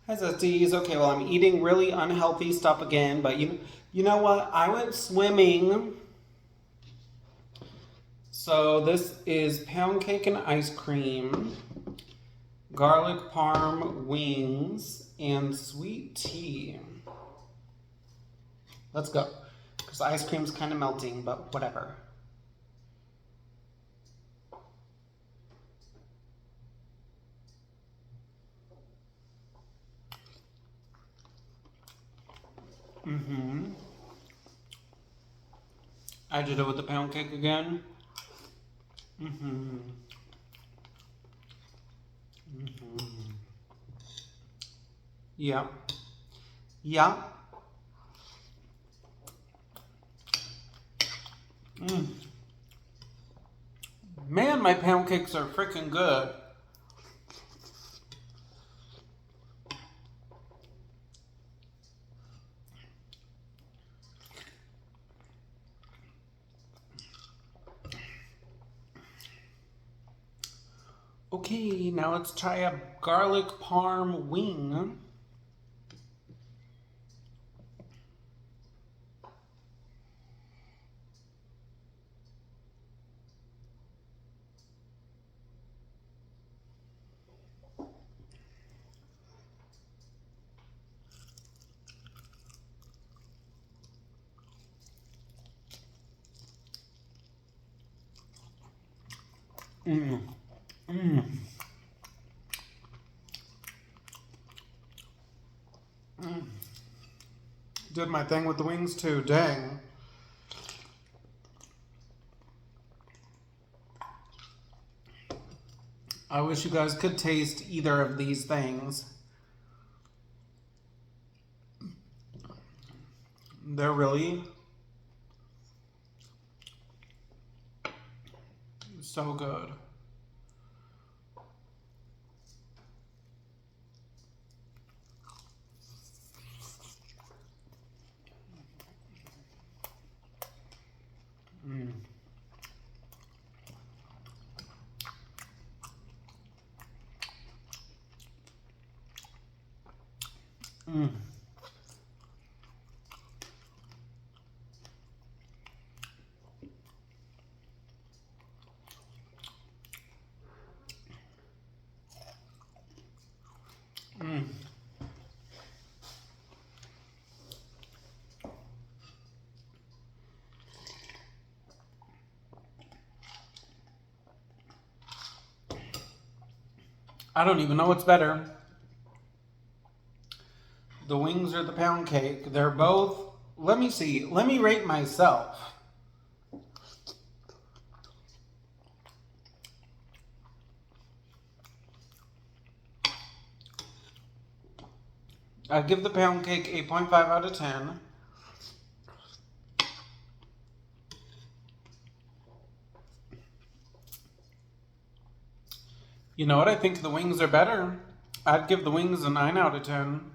Hi, Zesties. Okay, well, I'm eating really unhealthy stuff again, but you know what? I went swimming. So this is pound cake and ice cream, garlic parm wings, and sweet tea. Let's go. Because ice cream's kind of melting, but whatever. Mm-hmm. I did it with the pound cake again. Mm-hmm. Mm-hmm. Yep. Yep. Mm. Man, my pound cakes are freaking good. Okay, now let's try a garlic parm wing. Mm. Mm. Mm. Did my thing with the wings too, dang. I wish you guys could taste either of these things. They're really so good. Mm. Mm. Mm. I don't even know what's better. The wings or the pound cake. They're both. Let me see. Let me rate myself. I give the pound cake 8.5 out of 10. You know what? I think the wings are better. I'd give the wings a 9 out of 10.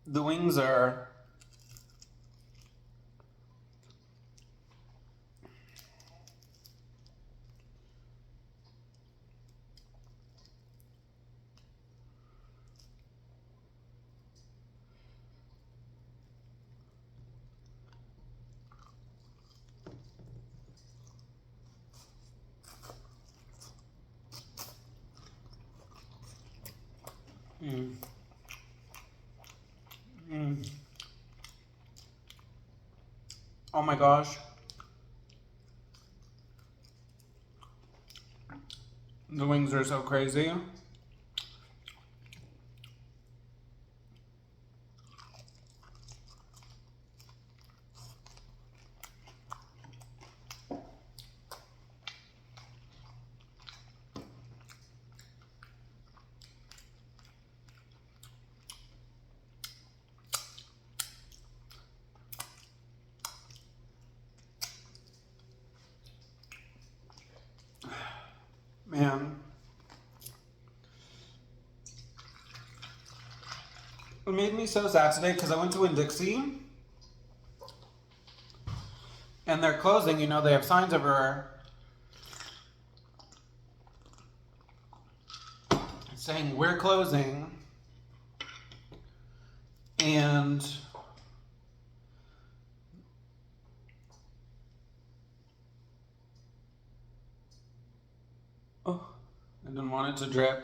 The wings are. Mm. Mm. Oh my gosh. The wings are so crazy. Man. It made me so sad today because I went to Winn-Dixie and they're closing. You know, they have signs everywhere saying we're closing, and oh, I didn't want it to drip.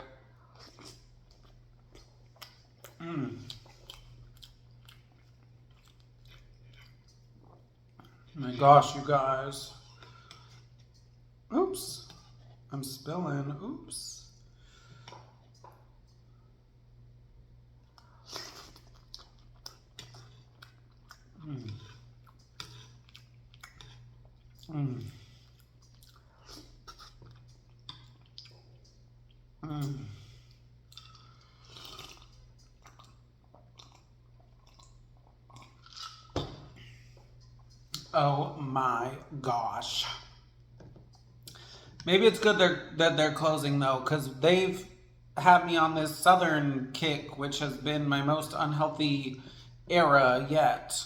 My gosh, you guys. Oops. I'm spilling. Oops. Oh my gosh. Maybe it's good that they're closing though, because they've had me on this Southern kick, which has been my most unhealthy era yet.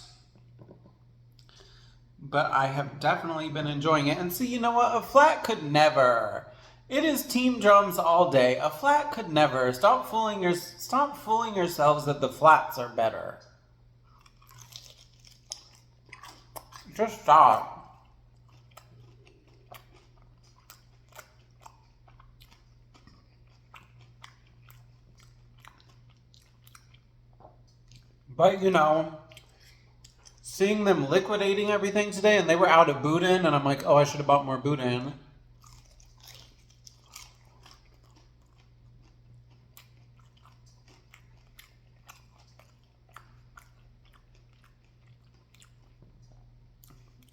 But I have definitely been enjoying it. And see, you know what? A flat could never. It is team drums all day. A flat could never. Stop fooling yourselves that the flats are better. Just stop. But you know, seeing them liquidating everything today, and they were out of boudin, and I'm like, oh, I should have bought more boudin.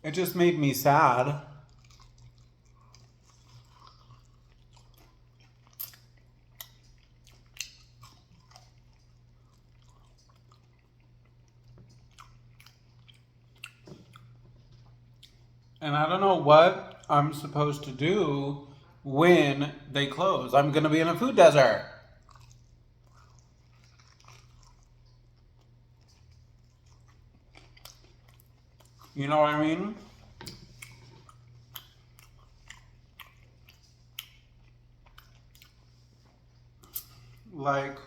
It just made me sad. And I don't know what I'm supposed to do when they close. I'm going to be in a food desert. You know what I mean? Like,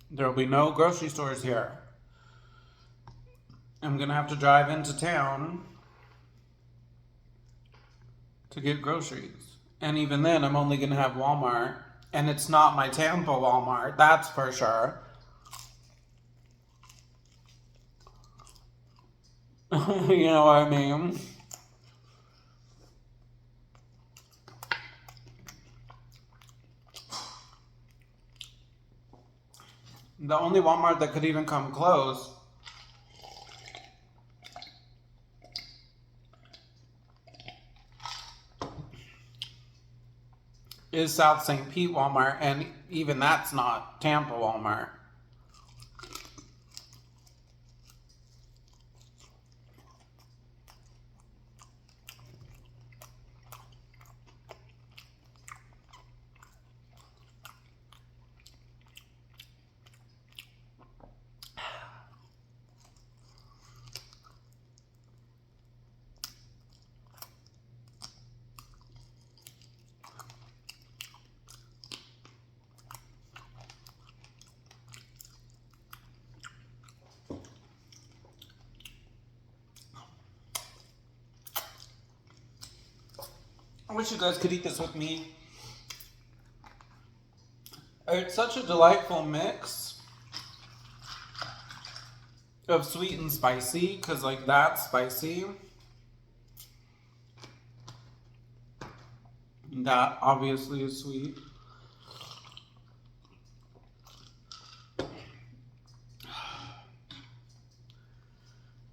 there'll be no grocery stores here. I'm going to have to drive into town to get groceries. And even then, I'm only going to have Walmart. And it's not my Tampa Walmart, that's for sure. You know what I mean? The only Walmart that could even come close is South St. Pete Walmart, and even that's not Tampa Walmart. I wish you guys could eat this with me. It's such a delightful mix of sweet and spicy, because like that's spicy. That obviously is sweet.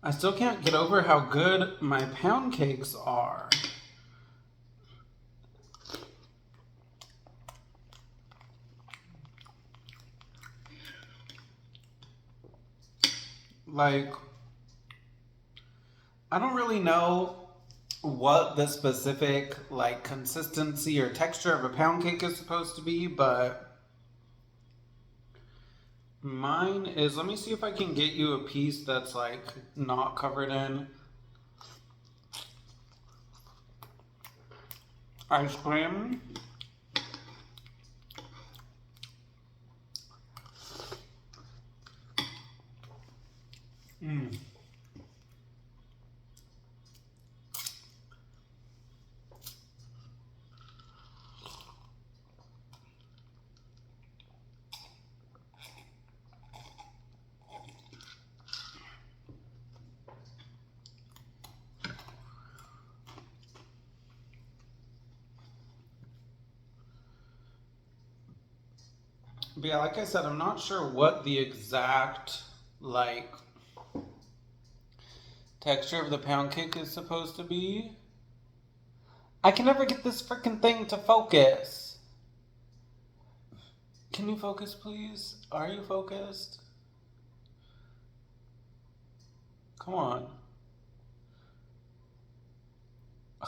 I still can't get over how good my pound cakes are. Like, I don't really know what the specific, like, consistency or texture of a pound cake is supposed to be, but mine is, let me see if I can get you a piece that's, like, not covered in ice cream. Mm. But yeah, like I said, I'm not sure what the exact, like, texture of the pound cake is supposed to be. I can never get this freaking thing to focus. Can you focus, please? Are you focused? Come on. Ugh.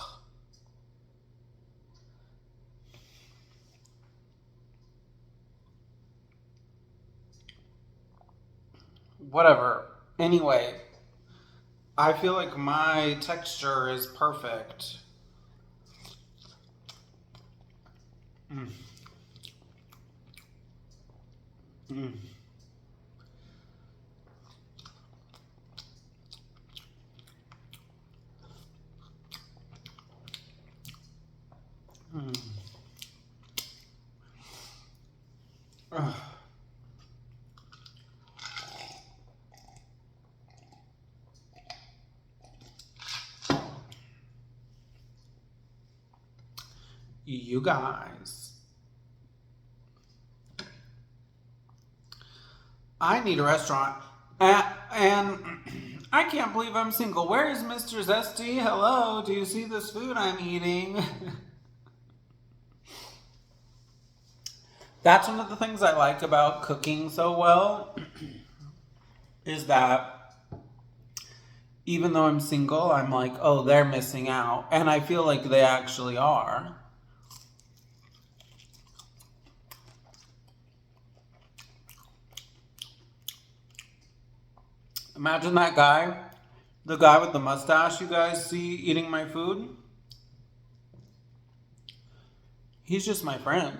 Whatever. Anyway, I feel like my texture is perfect. Mm. Mm. Mm. Ugh. You guys, I need a restaurant. And I can't believe I'm single. Where is Mr. Zesty? Hello, do you see this food I'm eating? That's one of the things I like about cooking so well, is that even though I'm single, I'm like, oh, they're missing out. And I feel like they actually are. Imagine that guy, the guy with the mustache you guys see eating my food. He's just my friend.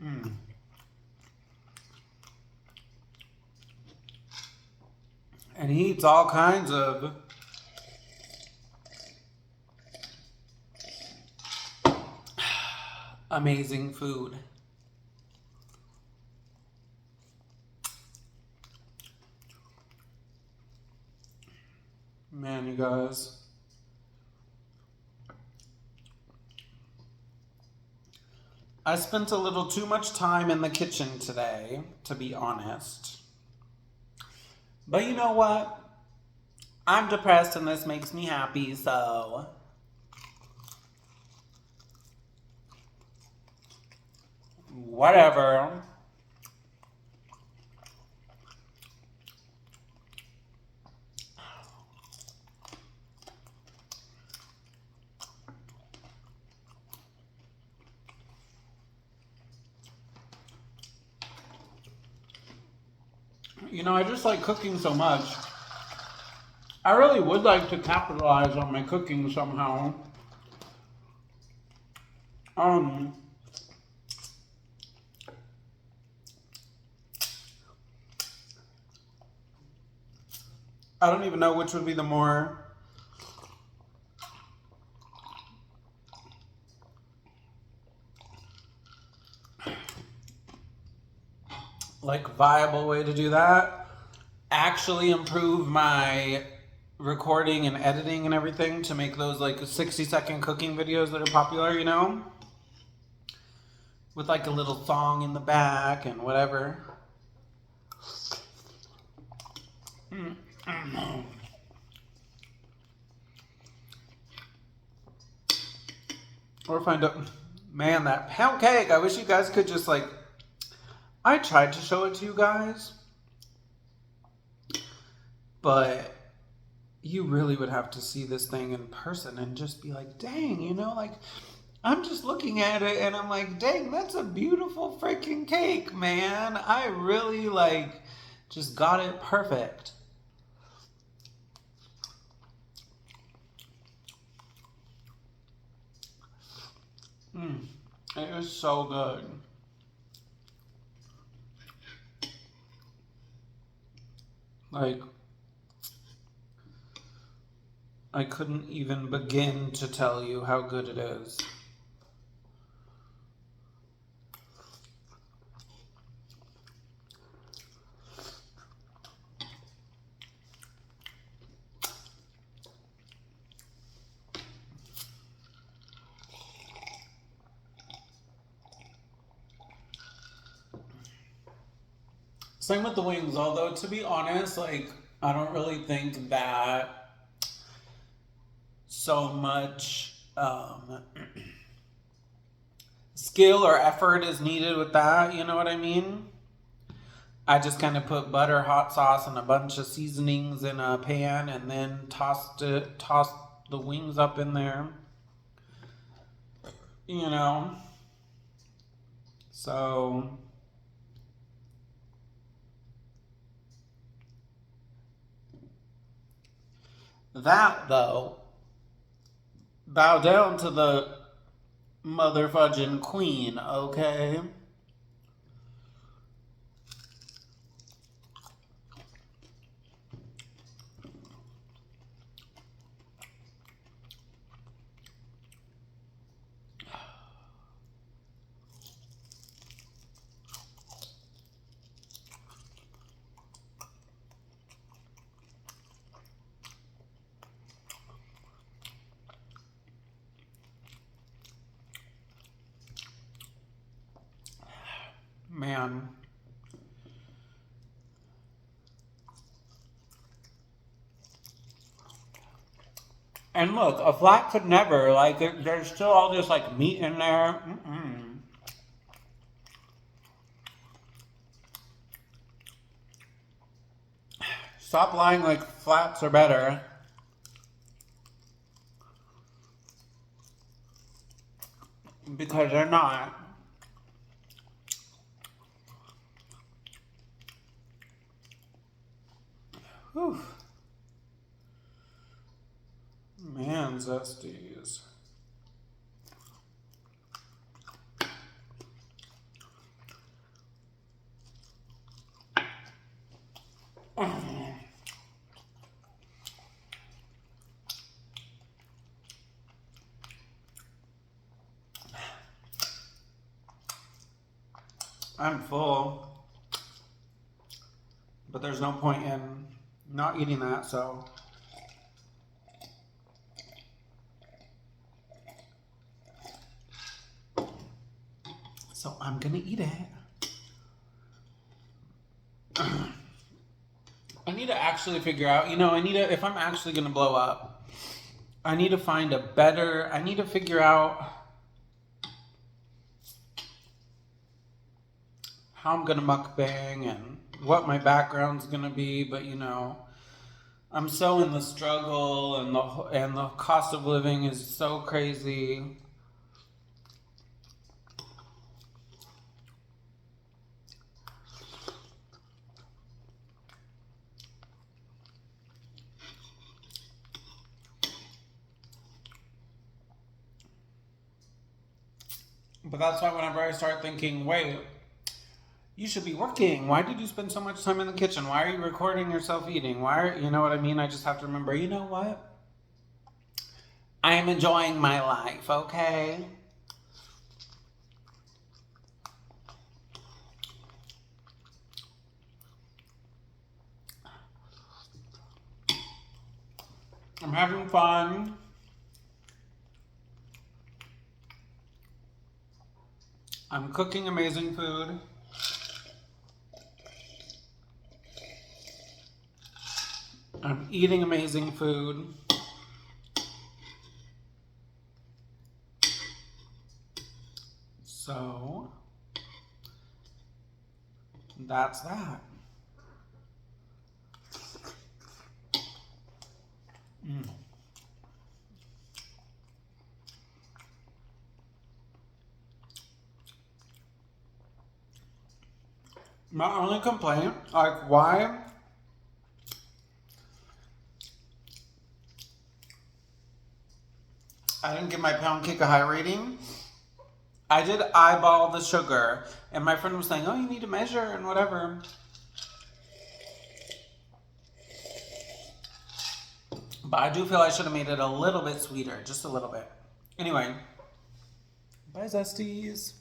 Mm. And he eats all kinds of amazing food. Man, you guys. I spent a little too much time in the kitchen today, to be honest. But you know what? I'm depressed and this makes me happy, so whatever. You know, I just like cooking so much. I really would like to capitalize on my cooking somehow. Um, I don't even know which would be the more like viable way to do that. Actually improve my recording and editing and everything to make those like 60-second cooking videos that are popular, you know? With like a little song in the back and whatever. Or find a Man, that pound cake, I wish you guys could just like, I tried to show it to you guys, but you really would have to see this thing in person and just be like, dang, you know, like, I'm just looking at it and I'm like, dang, that's a beautiful freaking cake, man. I really like just got it perfect. It is so good. Like, I couldn't even begin to tell you how good it is. Same with the wings, although to be honest, like, I don't really think that so much skill or effort is needed with that, you know what I mean? I just kind of put butter, hot sauce, and a bunch of seasonings in a pan and then tossed the wings up in there, you know? So, that though, bow down to the mother fudging queen, okay? Man. And look, a flat could never, like, there's still all this, like, meat in there. Mm-mm. Stop lying like flats are better. Because they're not. Whew. Man, zesties. I'm full. But there's no point in not eating that, so. So I'm gonna eat it. I need to actually figure out, you know, if I'm actually gonna blow up, I need to find I need to figure out how I'm gonna mukbang and what my background's gonna be, but you know, I'm so in the struggle and the cost of living is so crazy. But that's why whenever I start thinking, wait, you should be working. Why did you spend so much time in the kitchen? Why are you recording yourself eating? You know what I mean? I just have to remember, you know what? I am enjoying my life, okay? I'm having fun. I'm cooking amazing food. I'm eating amazing food. So that's that. My only complaint, like, why I didn't give my pound cake a high rating. I did eyeball the sugar, and my friend was saying, oh, you need to measure and whatever. But I do feel I should have made it a little bit sweeter, just a little bit. Anyway, bye, Zesties.